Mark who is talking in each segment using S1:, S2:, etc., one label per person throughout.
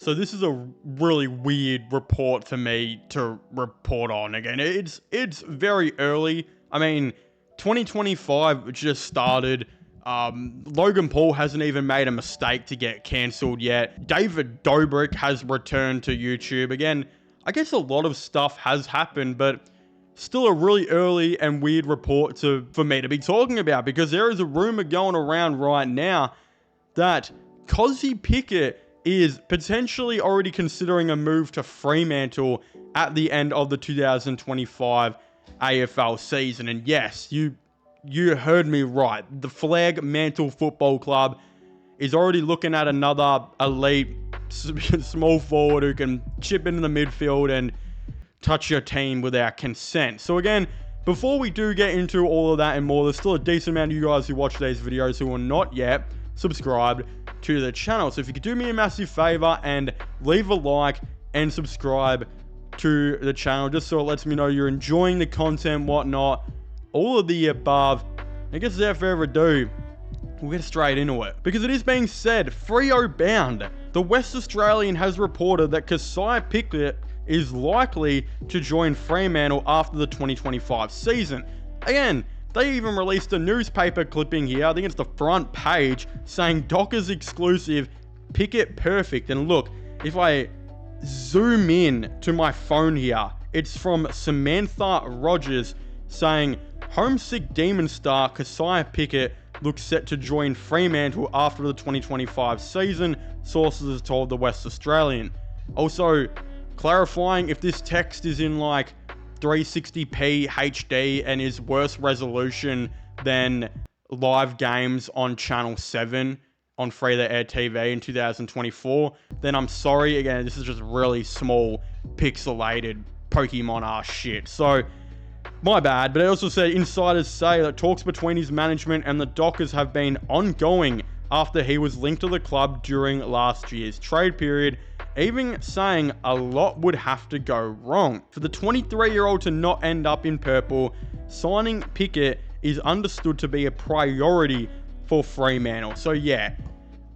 S1: So this is a really weird report for me to report on. Again, it's very early. I mean, 2025 just started. Logan Paul hasn't even made a mistake to get cancelled yet. David Dobrik has returned to YouTube. Again, I guess a lot of stuff has happened, but still a really early and weird report for me to be talking about, because there is a rumor going around right now that Pickett is potentially already considering a move to Fremantle at the end of the 2025 AFL season. And yes, you heard me right. The Fremantle Football Club is already looking at another elite small forward who can chip into the midfield and touch your team without consent. So again, before we do get into all of that and more, there's still a decent amount of you guys who watch these videos who are not yet subscribed to the channel. So if you could do me a massive favor and leave a like and subscribe to the channel, just so it lets me know you're enjoying the content, whatnot, all of the above. I guess without further ado, we'll get straight into it. Because it is being said, Freo bound, the West Australian has reported that Pickett is likely to join Fremantle after the 2025 season. Again, they even released a newspaper clipping here, I think it's the front page, saying Dockers exclusive, Pickett perfect. And look, if I zoom in to my phone here, it's from Samantha Rogers saying, homesick Demon star Pickett looks set to join Fremantle after the 2025 season, sources have told the West Australian. Also, clarifying if this text is in like 360p HD and is worse resolution than live games on Channel 7 on free-to-air TV in 2024, then I'm sorry. Again, this is just really small, pixelated Pokemon ass shit. So, my bad. But I also said insiders say that talks between his management and the Dockers have been ongoing after he was linked to the club during last year's trade period, even saying a lot would have to go wrong. For the 23-year-old to not end up in purple, signing Pickett is understood to be a priority for Fremantle. So yeah,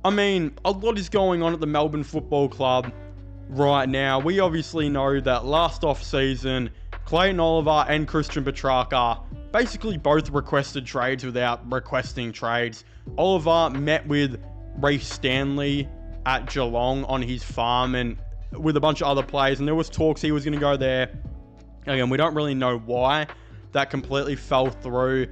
S1: I mean, a lot is going on at the Melbourne Football Club right now. We obviously know that last off-season, Clayton Oliver and Christian Petrarca basically both requested trades without requesting trades. Oliver met with Reece Stanley at Geelong on his farm and with a bunch of other players, and there was talks he was going to go there. Again, we don't really know why that completely fell through.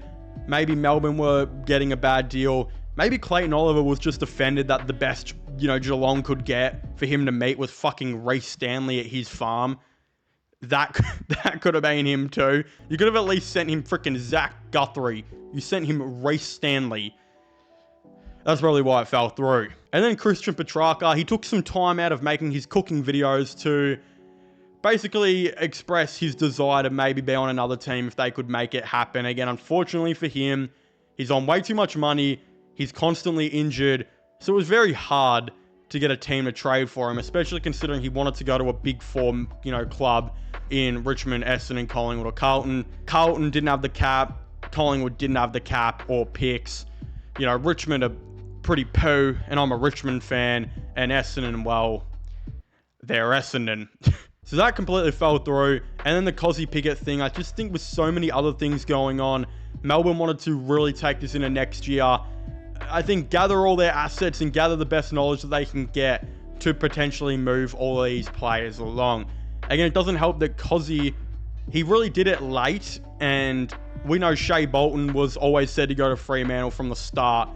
S1: Maybe Melbourne were getting a bad deal. Maybe Clayton Oliver was just offended that the best, Geelong could get for him to meet was fucking Reece Stanley at his farm. That could have been him too. You could have at least sent him freaking Zach Guthrie. You sent him Reece Stanley. That's probably why it fell through. And then Christian Petrarca, he took some time out of making his cooking videos to basically express his desire to maybe be on another team if they could make it happen. Again, unfortunately for him, he's on way too much money. He's constantly injured. So it was very hard to get a team to trade for him, especially considering he wanted to go to a big four, club in Richmond, Essendon, Collingwood, or Carlton. Carlton didn't have the cap. Collingwood didn't have the cap or picks. Richmond are pretty poo, and I'm a Richmond fan, and Essendon, well, they're Essendon. So that completely fell through. And then the Pickett thing, I just think with so many other things going on, Melbourne wanted to really take this into next year. I think gather all their assets and gather the best knowledge that they can get to potentially move all of these players along. Again, it doesn't help that he really did it late, and we know Shea Bolton was always said to go to Fremantle from the start,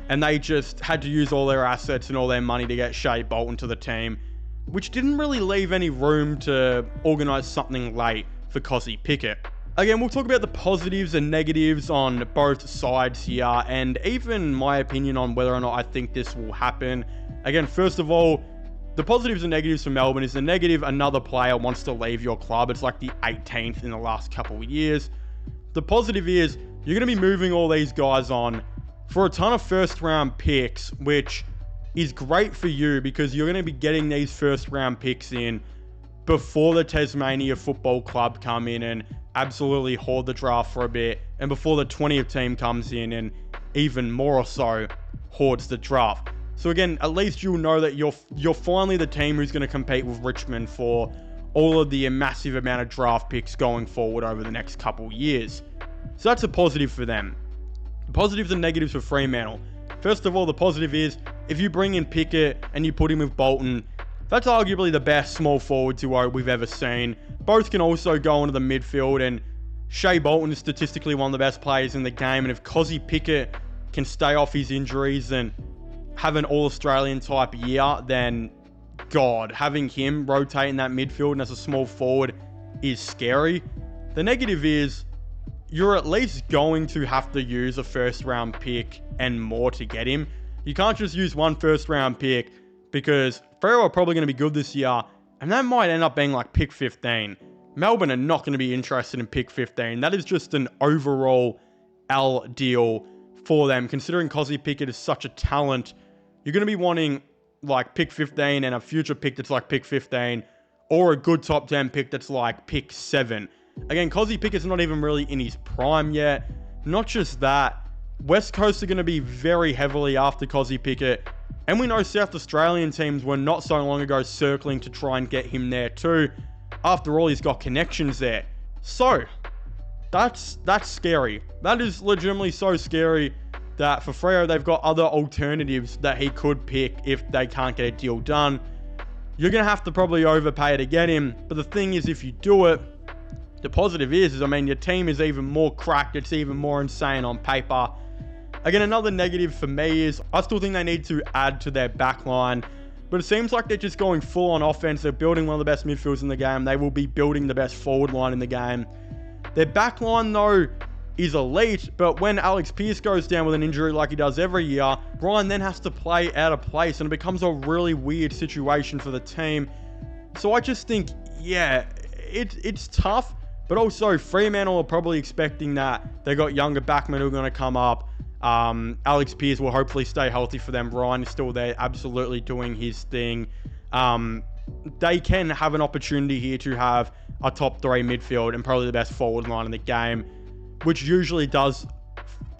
S1: and they just had to use all their assets and all their money to get Shea Bolton to the team, which didn't really leave any room to organise something late for Pickett. Again, we'll talk about the positives and negatives on both sides here, and even my opinion on whether or not I think this will happen. Again, first of all, the positives and negatives for Melbourne is the negative, another player wants to leave your club. It's like the 18th in the last couple of years. The positive is you're going to be moving all these guys on for a ton of first round picks, which is great for you because you're going to be getting these first round picks in before the Tasmania Football Club come in and absolutely hoard the draft for a bit, and before the 20th team comes in and even more so hoards the draft. So again, at least you'll know that you're finally the team who's going to compete with Richmond for all of the massive amount of draft picks going forward over the next couple years. So that's a positive for them. The positives and negatives for Fremantle. First of all, the positive is if you bring in Pickett and you put him with Bolton, that's arguably the best small forward duo we've ever seen. Both can also go into the midfield, and Shea Bolton is statistically one of the best players in the game. And if Cozzy Pickett can stay off his injuries and have an All-Australian type year, then God, having him rotating that midfield and as a small forward is scary. The negative is you're at least going to have to use a first round pick and more to get him. You can't just use one first round pick, because Freo are probably going to be good this year, and that might end up being like pick 15. Melbourne are not going to be interested in pick 15. That is just an overall L deal for them, considering Cozzy Pickett is such a talent. You're going to be wanting like pick 15 and a future pick that's like pick 15, or a good top 10 pick that's like pick 7. Again, Cozzy Pickett's not even really in his prime yet. Not just that, West Coast are going to be very heavily after Cozzy Pickett, and we know South Australian teams were not so long ago circling to try and get him there too. After all, he's got connections there. So, that's scary. That is legitimately so scary that for Freo, they've got other alternatives that he could pick if they can't get a deal done. You're going to have to probably overpay to get him, but the thing is, if you do it, the positive is, I mean, your team is even more cracked. It's even more insane on paper. Again, another negative for me is I still think they need to add to their back line, but it seems like they're just going full on offense. They're building one of the best midfielders in the game. They will be building the best forward line in the game. Their back line, though, is elite, but when Alex Pearce goes down with an injury like he does every year, Brian then has to play out of place, and it becomes a really weird situation for the team. So I just think, yeah, it's tough, but also Fremantle are probably expecting that. They got younger backmen who are going to come up. Alex Pearce will hopefully stay healthy for them. Ryan is still there, absolutely doing his thing. They can have an opportunity here to have a top 3 midfield and probably the best forward line in the game, which usually does,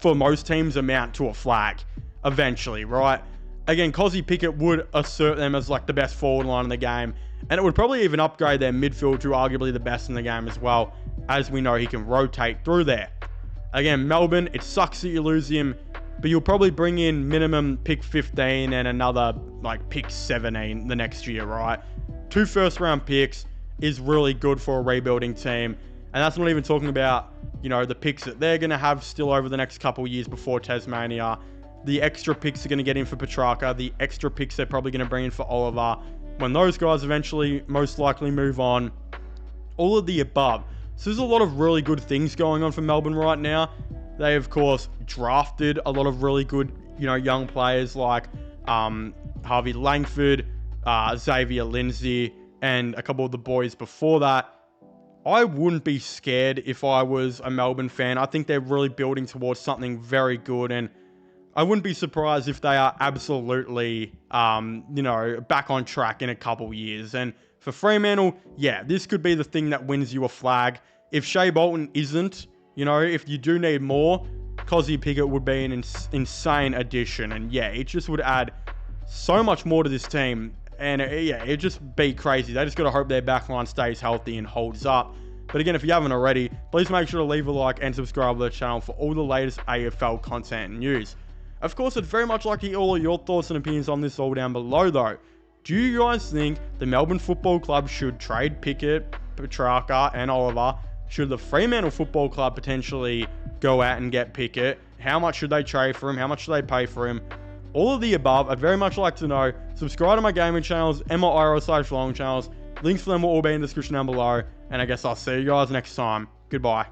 S1: for most teams, amount to a flag eventually, right? Again, Cozzy Pickett would assert them as like the best forward line in the game, and it would probably even upgrade their midfield to arguably the best in the game as well, as we know he can rotate through there. Again, Melbourne, it sucks that you lose him, but you'll probably bring in minimum pick 15 and another like pick 17 the next year, right? 2 first round picks is really good for a rebuilding team, and that's not even talking about, you know, the picks that they're going to have still over the next couple years before Tasmania, the extra picks they're going to get in for Petrarca, the extra picks they're probably going to bring in for Oliver when those guys eventually most likely move on, all of the above. So there's a lot of really good things going on for Melbourne right now. They, of course, drafted a lot of really good, you know, young players like Harvey Langford, Xavier Lindsay, and a couple of the boys before that. I wouldn't be scared if I was a Melbourne fan. I think they're really building towards something very good, and I wouldn't be surprised if they are absolutely, you know, back on track in a couple years. And for Fremantle, yeah, this could be the thing that wins you a flag. If Shea Bolton isn't, you know, if you do need more, Cozzy Pickett would be an insane addition. And yeah, it just would add so much more to this team. And yeah, it'd just be crazy. They just got to hope their backline stays healthy and holds up. But again, if you haven't already, please make sure to leave a like and subscribe to the channel for all the latest AFL content and news. Of course, I'd very much like to hear all of your thoughts and opinions on this all down below though. Do you guys think the Melbourne Football Club should trade Pickett, Petrarca and Oliver? Should the Fremantle Football Club potentially go out and get Pickett? How much should they trade for him? How much should they pay for him? All of the above, I'd very much like to know. Subscribe to my gaming channels and my IRL/vlogging channels. Links for them will all be in the description down below. And I guess I'll see you guys next time. Goodbye.